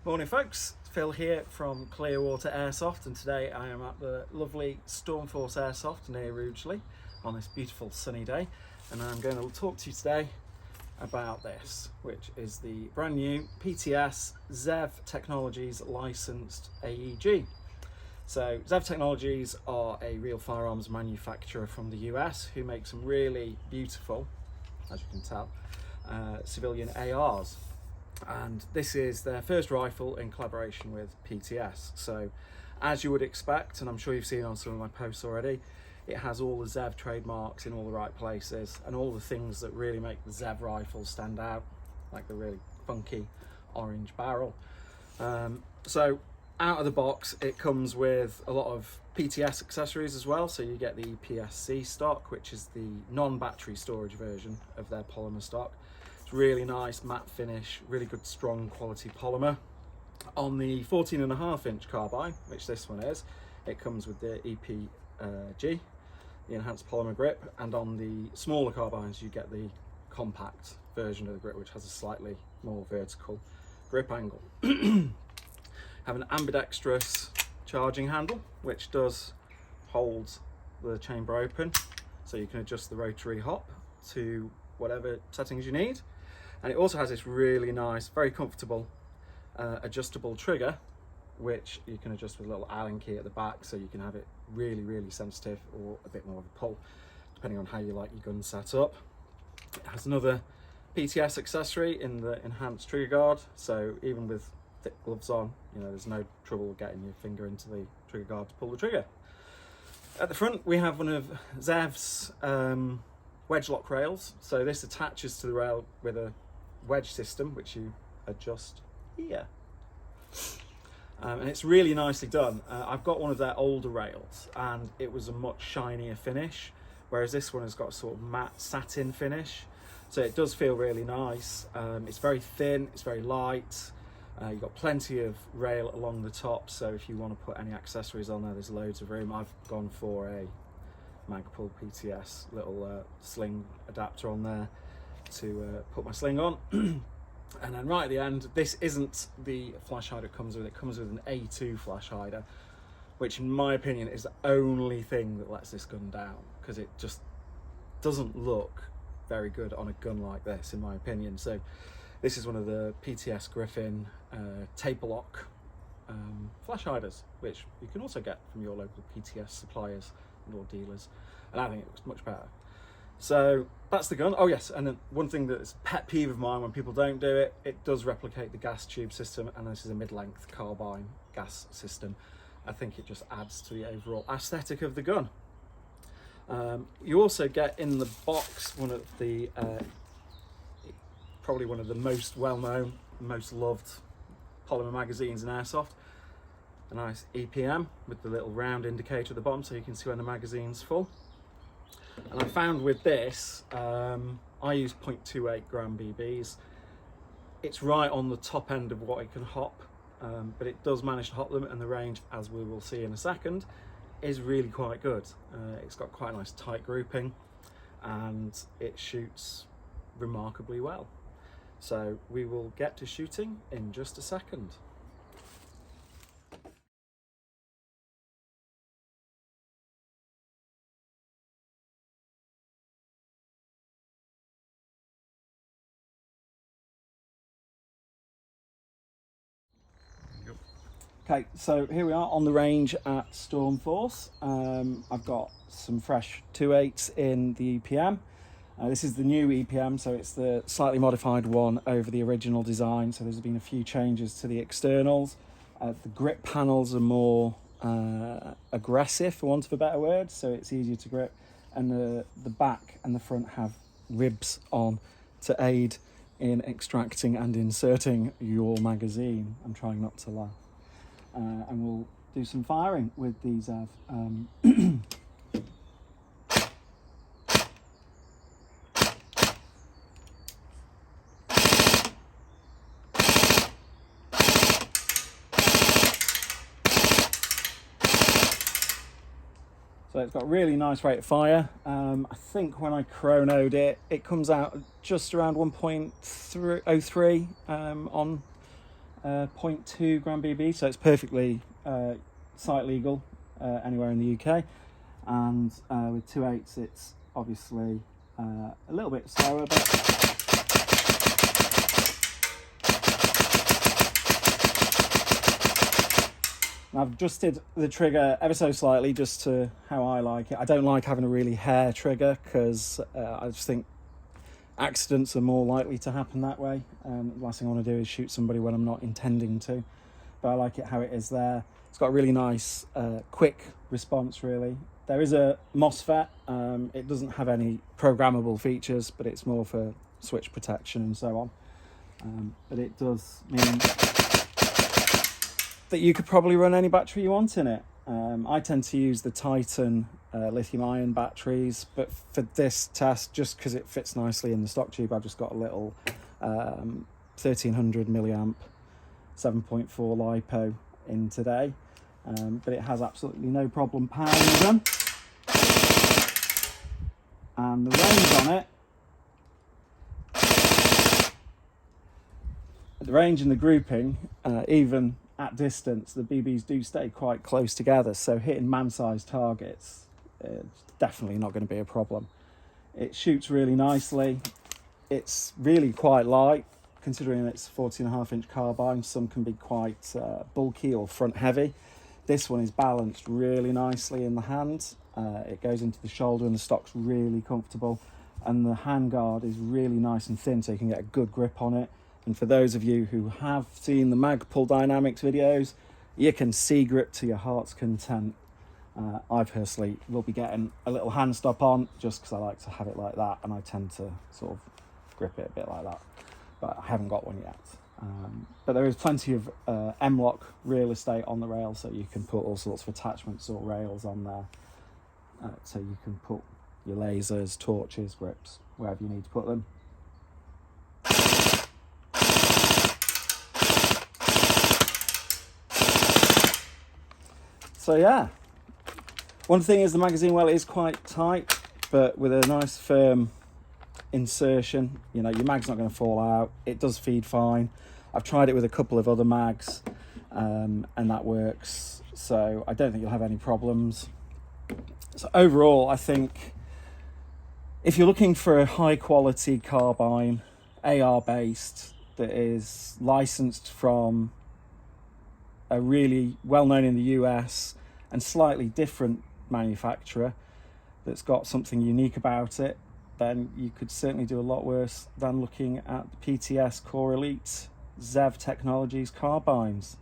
Morning folks, Phil here from Clearwater Airsoft, and today I am at the lovely Stormforce Airsoft near Rugeley on this beautiful sunny day, and I'm going to talk to you today about this, which is the brand new PTS ZEV Technologies licensed AEG. So ZEV Technologies are a real firearms manufacturer from the US who make some really beautiful, as you can tell, civilian ARs. And this is their first rifle in collaboration with PTS. So as you would expect, and I'm sure you've seen on some of my posts already, it has all the ZEV trademarks in all the right places and all the things that really make the ZEV rifles stand out, like the really funky orange barrel. So out of the box, it comes with a lot of PTS accessories as well. So you get the EPSC stock, which is the non-battery storage version of their polymer stock. It's really nice matte finish, really good strong quality polymer. On the 14.5-inch carbine, which this one is, it comes with the AEG, the enhanced polymer grip, and on the smaller carbines you get the compact version of the grip, which has a slightly more vertical grip angle. Have an ambidextrous charging handle, which does hold the chamber open, so you can adjust the rotary hop to whatever settings you need. And it also has this really nice, very comfortable adjustable trigger, which you can adjust with a little Allen key at the back, so you can have it really, really sensitive or a bit more of a pull, depending on how you like your gun set up. It has another PTS accessory in the enhanced trigger guard, so even with thick gloves on, you know, there's no trouble getting your finger into the trigger guard to pull the trigger. At the front, we have one of ZEV's wedge lock rails. So this attaches to the rail with a wedge system, which you adjust here. And it's really nicely done. I've got one of their older rails and it was a much shinier finish, whereas this one has got a sort of matte satin finish. So it does feel really nice. It's very thin, it's very light. You've got plenty of rail along the top, so if you want to put any accessories on there, there's loads of room. I've gone for a Magpul PTS little sling adapter on there to put my sling on. And then right at the end, this isn't the flash hider it comes with. It comes with an A2 flash hider, which in my opinion is the only thing that lets this gun down, because it just doesn't look very good on a gun like this, in my opinion. So this is one of the PTS Griffin taper lock flash hiders, which you can also get from your local PTS suppliers or dealers, and I think it looks much better. So that's the gun. Oh yes, and then one thing that's a pet peeve of mine when people don't do it, it does replicate the gas tube system, and this is a mid-length carbine gas system. I think it just adds to the overall aesthetic of the gun. You also get in the box one of the probably one of the most well-known, most loved polymer magazines in airsoft. A nice EPM with the little round indicator at the bottom, so you can see when the magazine's full. And I found with this, I use 0.28 gram BBs. It's right on the top end of what it can hop, but it does manage to hop them, and the range, as we will see in a second, is really quite good. It's got quite a nice tight grouping, and it shoots remarkably well. So we will get to shooting in just a second. Okay, so here we are on the range at Stormforce. I've got some fresh 2.8s in the EPM. This is the new EPM, so it's the slightly modified one over the original design. So there's been a few changes to the externals. The grip panels are more aggressive, for want of a better word, so it's easier to grip. And the back and the front have ribs on to aid in extracting and inserting your magazine. I'm trying not to laugh. And we'll do some firing with these ZEV. So it's got a really nice rate of fire. I think when I chronoed it, it comes out just around 1.03 on 0.2 gram BB, so it's perfectly sight legal anywhere in the UK. And with 2.8s, it's obviously a little bit slower, but I've adjusted the trigger ever so slightly just to how I like it. I don't like having a really hair trigger because I just think accidents are more likely to happen that way. The last thing I want to do is shoot somebody when I'm not intending to. But I like it how it is there. It's got a really nice quick response, really. There is a MOSFET. It doesn't have any programmable features, but it's more for switch protection and so on. But it does mean that you could probably run any battery you want in it. I tend to use the Titan lithium-ion batteries, but for this test, just because it fits nicely in the stock tube, I've just got a little 1300 milliamp 7.4 LiPo in today. But it has absolutely no problem powering them. And the range on it, the range and the grouping, even at distance, the BBs do stay quite close together, so hitting man-sized targets, it's definitely not going to be a problem. It shoots really nicely. It's really quite light, considering it's 14.5-inch carbine. Some can be quite bulky or front heavy. This one is balanced really nicely in the hand. It goes into the shoulder and the stock's really comfortable, and the handguard is really nice and thin, so you can get a good grip on it. And for those of you who have seen the Magpul Dynamics videos, you can see grip to your heart's content. I personally will be getting a little hand stop on just because I like to have it like that, and I tend to sort of grip it a bit like that, but I haven't got one yet. But there is plenty of M-lock real estate on the rail, so you can put all sorts of attachments or rails on there. So you can put your lasers, torches, grips, wherever you need to put them. So yeah, one thing is the magazine well is quite tight, but with a nice firm insertion, you know, your mag's not going to fall out. It does feed fine. I've tried it with a couple of other mags and that works, so I don't think you'll have any problems. So overall, I think if you're looking for a high quality carbine, AR based, that is licensed from a really well known in the US and slightly different manufacturer that's got something unique about it, then you could certainly do a lot worse than looking at the PTS Core Elite ZEV Technologies carbines.